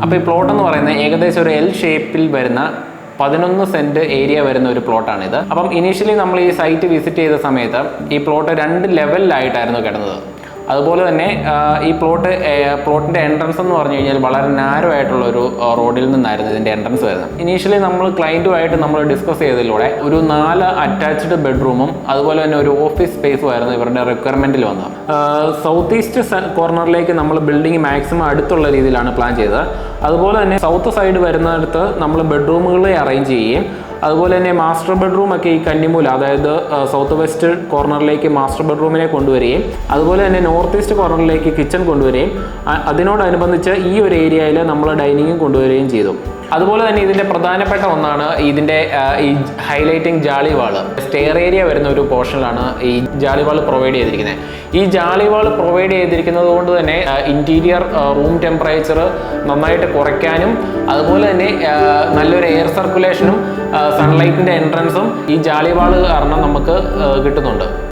അപ്പോൾ ഈ പ്ലോട്ട് എന്ന് പറയുന്നത് ഏകദേശം ഒരു എൽ ഷേപ്പിൽ വരുന്ന 11 സെന്റ് ഏരിയ വരുന്ന ഒരു പ്ലോട്ടാണിത്. അപ്പം ഇനീഷ്യലി നമ്മൾ ഈ സൈറ്റ് വിസിറ്റ് ചെയ്ത സമയത്ത് ഈ പ്ലോട്ട് 2 ലെവലിലായിട്ടായിരുന്നു കിടന്നത്. അതുപോലെ തന്നെ ഈ പ്ലോട്ടിൻ്റെ എൻട്രൻസ് എന്ന് പറഞ്ഞു കഴിഞ്ഞാൽ വളരെ നാരോ ആയിട്ടുള്ള ഒരു റോഡിൽ നിന്നായിരുന്നു ഇതിൻ്റെ എൻട്രൻസ് വരുന്നത്. ഇനീഷ്യലി നമ്മൾ ക്ലയൻറ്റുമായിട്ട് നമ്മൾ ഡിസ്കസ് ചെയ്തതിലൂടെ ഒരു 4 അറ്റാച്ച്ഡ് ബെഡ്റൂമും അതുപോലെ തന്നെ ഒരു ഓഫീസ് സ്പേസും ആയിരുന്നു ഇവരുടെ റിക്വയർമെൻറ്റിൽ വന്നത്. സൗത്ത് ഈസ്റ്റ് കോർണറിലേക്ക് നമ്മൾ ബിൽഡിംഗ് മാക്സിമം അടുത്തുള്ള രീതിയിലാണ് പ്ലാൻ ചെയ്തത്. അതുപോലെ തന്നെ സൗത്ത് സൈഡ് വരുന്നിടത്ത് നമ്മൾ ബെഡ്റൂമുകളെ അറേഞ്ച് ചെയ്യുകയും അതുപോലെ തന്നെ മാസ്റ്റർ ബെഡ്റൂം ഒക്കെ ഈ കന്നിമൂല, അതായത് സൗത്ത് വെസ്റ്റ് കോർണറിലേക്ക് മാസ്റ്റർ ബെഡ്റൂമിനെ കൊണ്ടുവരികയും അതുപോലെ തന്നെ നോർത്ത് ഈസ്റ്റ് കോർണറിലേക്ക് കിച്ചൺ കൊണ്ടുവരികയും അതിനോടനുബന്ധിച്ച് ഈ ഒരു ഏരിയയിൽ നമ്മൾ ഡൈനിങ്ങും കൊണ്ടുവരികയും ചെയ്തു. അതുപോലെ തന്നെ ഇതിൻ്റെ പ്രധാനപ്പെട്ട ഒന്നാണ് ഇതിൻ്റെ ഈ ഹൈലൈറ്റിംഗ് ജാളിവാൾ. സ്റ്റെയർ ഏരിയ വരുന്ന ഒരു പോർഷനിലാണ് ഈ ജാളിവാൾ പ്രൊവൈഡ് ചെയ്തിരിക്കുന്നത്. ഈ ജാളിവാൾ പ്രൊവൈഡ് ചെയ്തിരിക്കുന്നത് കൊണ്ട് തന്നെ ഇൻറ്റീരിയർ റൂം ടെമ്പറേച്ചർ നന്നായിട്ട് കുറയ്ക്കാനും അതുപോലെ തന്നെ നല്ലൊരു എയർ സർക്കുലേഷനും സൺലൈറ്റിൻ്റെ എൻട്രൻസും ഈ ജാളിവാൾ കാരണം നമുക്ക് കിട്ടുന്നുണ്ട്.